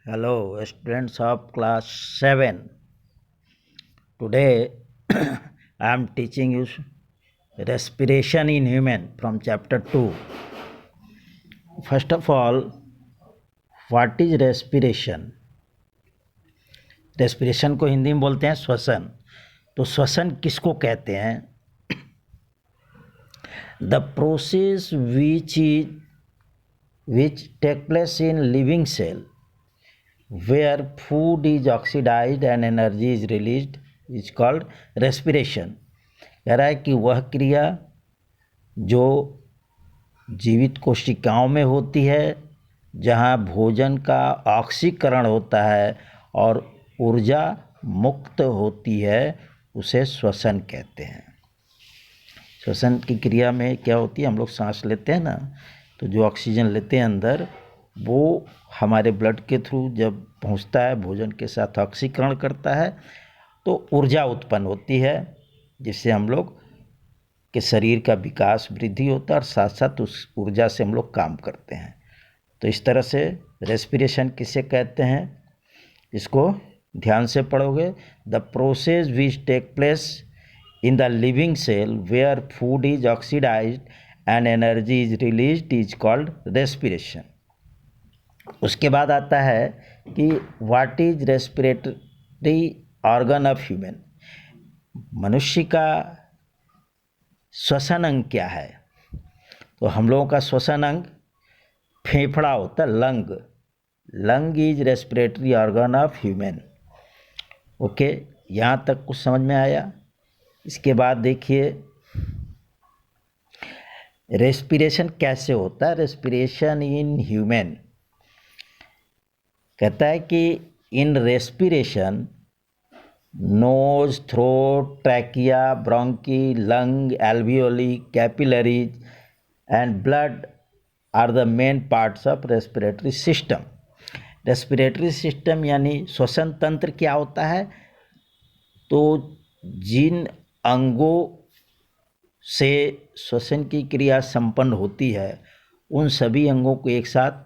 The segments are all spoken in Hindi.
Hello, students of class 7. Today I am teaching you respiration in human from chapter 2. First of all, what is respiration? Respiration को हिंदी में बोलते हैं श्वसन। तो श्वसन किसको कहते हैं? The process which take place in living cell where food is oxidized and energy is released is called respiration. कह रहा है कि वह क्रिया जो जीवित कोशिकाओं में होती है जहाँ भोजन का ऑक्सीकरण होता है और ऊर्जा मुक्त होती है उसे श्वसन कहते हैं। श्वसन की क्रिया में क्या होती है, हम लोग सांस लेते हैं ना, तो जो ऑक्सीजन लेते हैं अंदर वो हमारे ब्लड के थ्रू जब पहुंचता है भोजन के साथ ऑक्सीकरण करता है तो ऊर्जा उत्पन्न होती है जिससे हम लोग के शरीर का विकास वृद्धि होता है और साथ साथ उस ऊर्जा से हम लोग काम करते हैं। तो इस तरह से रेस्पिरेशन किसे कहते हैं, इसको ध्यान से पढ़ोगे। The process which take place in the living cell where food is oxidised and energy is released is called respiration. उसके बाद आता है कि what is respiratory organ of human. मनुष्य का श्वसन अंग क्या है? तो हम लोगों का श्वसन अंग फेफड़ा होता है, lung. Lung is respiratory organ of human. Okay, यहाँ तक कुछ समझ में आया? इसके बाद देखिए रेस्पिरेशन कैसे होता है। रेस्पिरेशन इन ह्यूमन कहता है कि in respiration nose, throat, trachea, bronchi, lung, alveoli, capillaries and blood are the main parts of respiratory system. Respiratory system यानी श्वसन तंत्र क्या होता है? तो जिन अंगों से श्वसन की क्रिया संपन्न होती है उन सभी अंगों को एक साथ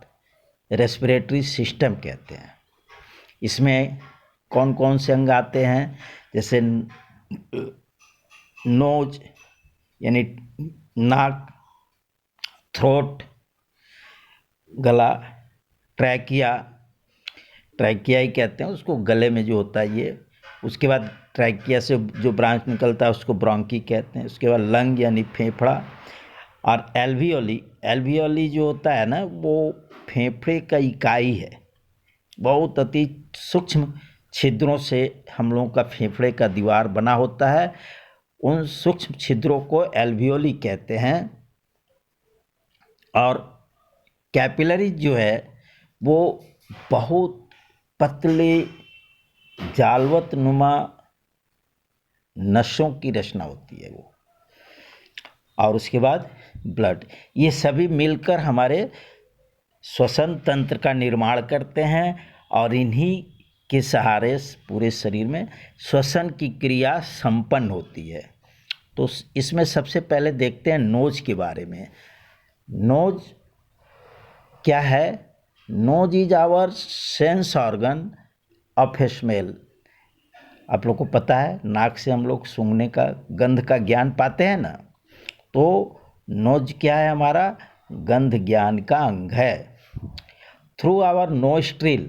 रेस्पिरेटरी सिस्टम कहते हैं। इसमें कौन कौन से अंग आते हैं? जैसे नोज यानी नाक, थ्रोट गला, ट्रैकिया ही कहते हैं उसको, गले में जो होता है ये। उसके बाद ट्रैकिया से जो ब्रांच निकलता है उसको ब्रोंकी कहते हैं। उसके बाद लंग यानी फेफड़ा, और एल्वियोली जो होता है ना वो फेफड़े का इकाई है। बहुत अति सूक्ष्म छिद्रों से हम लोगों का फेफड़े का दीवार बना होता है, उन सूक्ष्म छिद्रों को एल्वियोली कहते हैं। और कैपिलरी जो है वो बहुत पतले जालवत नुमा नसों की रचना होती है वो। और उसके बाद ब्लड, ये सभी मिलकर हमारे श्वसन तंत्र का निर्माण करते हैं और इन्हीं के सहारे पूरे शरीर में श्वसन की क्रिया संपन्न होती है। तो इसमें सबसे पहले देखते हैं नोज के बारे में। नोज क्या है? Nose is our sense organ of smell. आप लोग को पता है नाक से हम लोग सूंघने का, गंध का ज्ञान पाते हैं ना, तो नोज क्या है? हमारा गंध ज्ञान का अंग है। थ्रू आवर नोस्ट्रिल,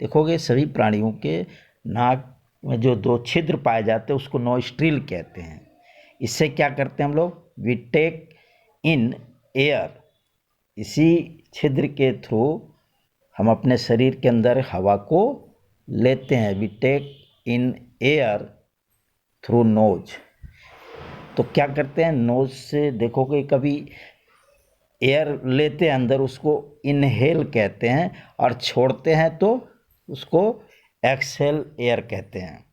देखोगे सभी प्राणियों के नाक में जो दो छिद्र पाए जाते हैं उसको नोस्ट्रिल कहते हैं। इससे क्या करते हैं हम लोग? We take in air. इसी छिद्र के थ्रू हम अपने शरीर के अंदर हवा को लेते हैं। We take in air through nose. तो क्या करते हैं? नोज से देखोगे कभी एयर लेते हैं अंदर उसको इनहेल कहते हैं और छोड़ते हैं तो उसको एक्सहेल एयर कहते हैं।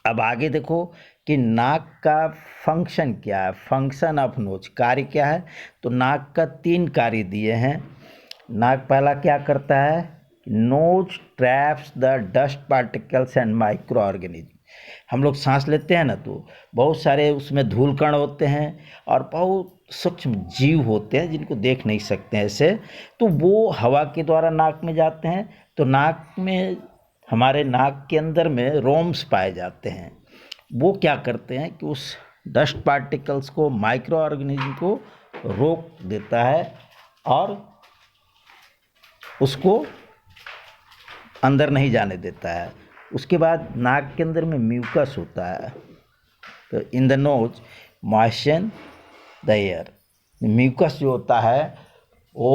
अब आगे देखो कि नाक का फंक्शन क्या है। फंक्शन ऑफ नोज, कार्य क्या है? तो नाक का 3 कार्य दिए हैं। नाक पहला क्या करता है? Nose traps the dust particles and microorganism. हम लोग सांस लेते हैं ना तो बहुत सारे उसमें धूल कण होते हैं और बहुत सूक्ष्म जीव होते हैं जिनको देख नहीं सकते हैं ऐसे, तो वो हवा के द्वारा नाक में जाते हैं। तो नाक में, हमारे नाक के अंदर में रोम्स पाए जाते हैं। वो क्या करते हैं कि उस डस्ट पार्टिकल्स को, माइक्रो ऑर्गेनिज्म को रोक देता है और उसको अंदर नहीं जाने देता है। उसके बाद नाक के अंदर में म्यूकस होता है। तो in the nose moisten the air. Mucus जो होता है वो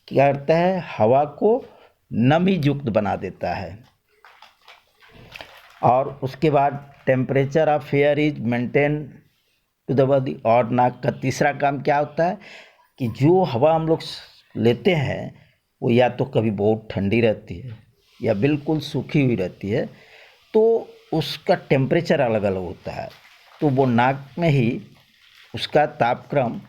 क्या करता है, हवा को नमी युक्त बना देता है। और उसके बाद temperature of air is maintain to the body. और नाक का तीसरा काम क्या होता है कि जो हवा हम लोग लेते हैं वो या तो कभी बहुत ठंडी रहती है या बिल्कुल सूखी हुई रहती है, तो उसका टेम्परेचर अलग अलग होता है। तो वो नाक में ही उसका तापक्रम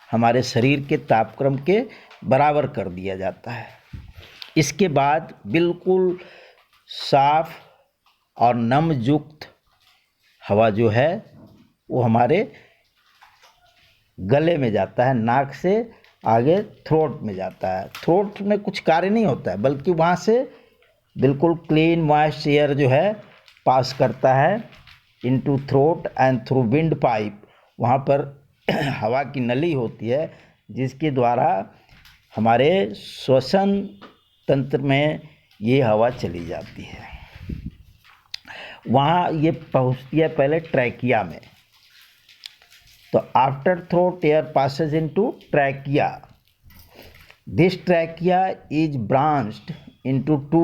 हमारे शरीर के तापक्रम के बराबर कर दिया जाता है। इसके बाद बिल्कुल साफ और नम युक्त हवा जो है वो हमारे गले में जाता है, नाक से आगे थ्रोट में जाता है। थ्रोट में कुछ कार्य नहीं होता है, बल्कि वहाँ से बिल्कुल क्लीन मॉइस्ट एयर जो है पास करता है into throat and through wind pipe. वहाँ पर हवा की नली होती है जिसके द्वारा हमारे श्वसन तंत्र में ये हवा चली जाती है। वहाँ ये पहुँचती है पहले ट्रैकिया में। तो after throat air passes into trachea. This trachea is branched into two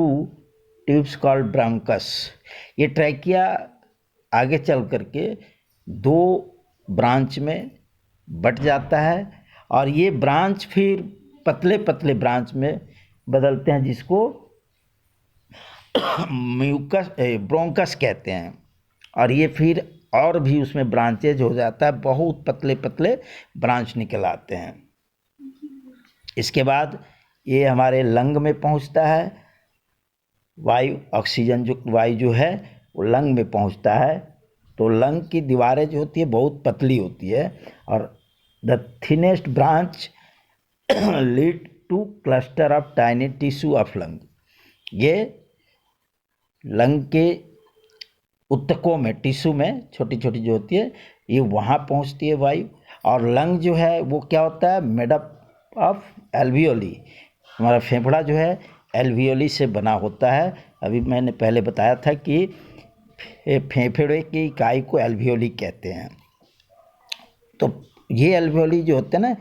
tubes called bronchus. ये ट्रैकिया आगे चल करके दो ब्रांच में बट जाता है और ये ब्रांच फिर पतले पतले ब्रांच में बदलते हैं जिसको म्यूकस ब्रोंकस कहते हैं। और ये फिर और भी उसमें ब्रांचेज हो जाता है, बहुत पतले पतले ब्रांच निकल आते हैं। इसके बाद ये हमारे लंग में पहुंचता है। वायु, ऑक्सीजन युक्त वायु जो है वो लंग में पहुंचता है। तो लंग की दीवारें जो होती है बहुत पतली होती है और the thinnest branch lead two cluster of tiny tissue of lung. ये लंग के उत्तकों में, टिश्यू में छोटी छोटी जो होती है, ये वहाँ पहुँचती है वायु। और लंग जो है वो क्या होता है, मेड अप ऑफ एल्वियोली। हमारा फेफड़ा जो है एल्वियोली से बना होता है। अभी मैंने पहले बताया था कि फेफड़े की इकाई को एल्वियोली कहते हैं। तो ये एल्वियोली जो होते हैं ना,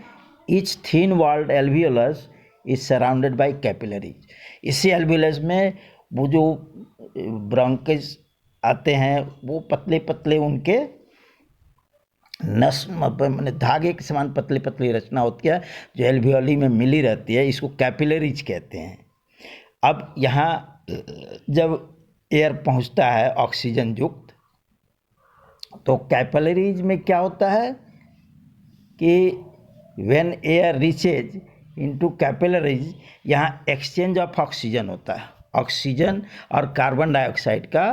each thin walled alveolus is surrounded by capillaries. इसी एल्वियोलस में वो जो ब्रोंकेज आते हैं वो पतले पतले उनके नस मैंने धागे के समान पतली पतली रचना होती है जो एल्वियोली में मिली रहती है। इसको कैपिलरीज कहते हैं। अब यहाँ जब एयर पहुँचता है ऑक्सीजन युक्त, तो कैपिलरीज में क्या होता है कि when air reaches into capillaries, यहाँ एक्सचेंज ऑफ ऑक्सीजन होता है। ऑक्सीजन और कार्बन डाइऑक्साइड का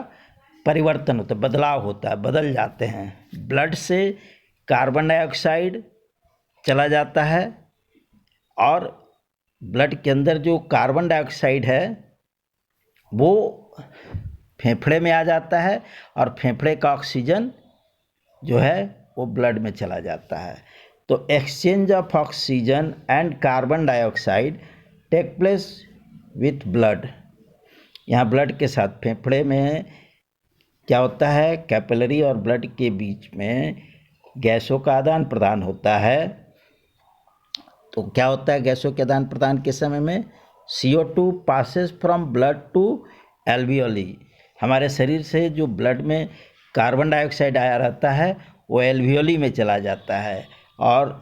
परिवर्तन होता है, बदलाव होता है, बदल जाते हैं। ब्लड से कार्बन डाइऑक्साइड चला जाता है और ब्लड के अंदर जो कार्बन डाइऑक्साइड है वो फेफड़े में आ जाता है और फेफड़े का ऑक्सीजन जो है वो ब्लड में चला जाता है। तो exchange of oxygen and carbon dioxide take place with blood. यहाँ ब्लड के साथ फेफड़े में क्या होता है, कैपिलरी और ब्लड के बीच में गैसों का आदान प्रदान होता है। तो क्या होता है गैसों के आदान प्रदान के समय में, CO2 passes from blood to alveoli. हमारे शरीर से जो ब्लड में कार्बन डाइऑक्साइड आया रहता है वो एल्वियोली में चला जाता है और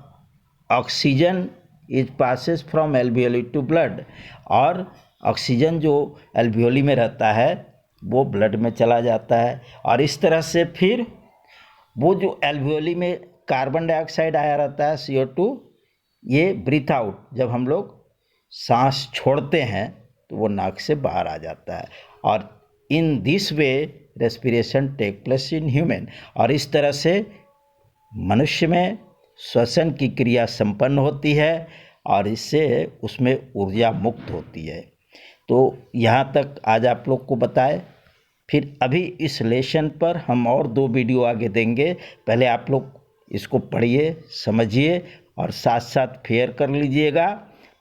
oxygen is passes from alveoli to blood. और ऑक्सीजन जो एल्वियोली में रहता है वो ब्लड में चला जाता है। और इस तरह से फिर वो जो एल्वियोली में कार्बन डाइऑक्साइड आया रहता है CO2, ये ब्रीथ आउट, जब हम लोग सांस छोड़ते हैं तो वो नाक से बाहर आ जाता है। और in this way respiration take place in human. और इस तरह से मनुष्य में श्वसन की क्रिया संपन्न होती है और इससे उसमें ऊर्जा मुक्त होती है। तो यहाँ तक आज आप लोग को बताए। फिर अभी इस लेसन पर हम और 2 वीडियो आगे देंगे। पहले आप लोग इसको पढ़िए, समझिए और साथ साथ फेयर कर लीजिएगा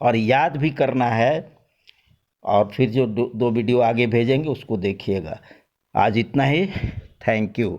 और याद भी करना है। और फिर जो 2 वीडियो आगे भेजेंगे उसको देखिएगा। आज इतना ही। Thank you.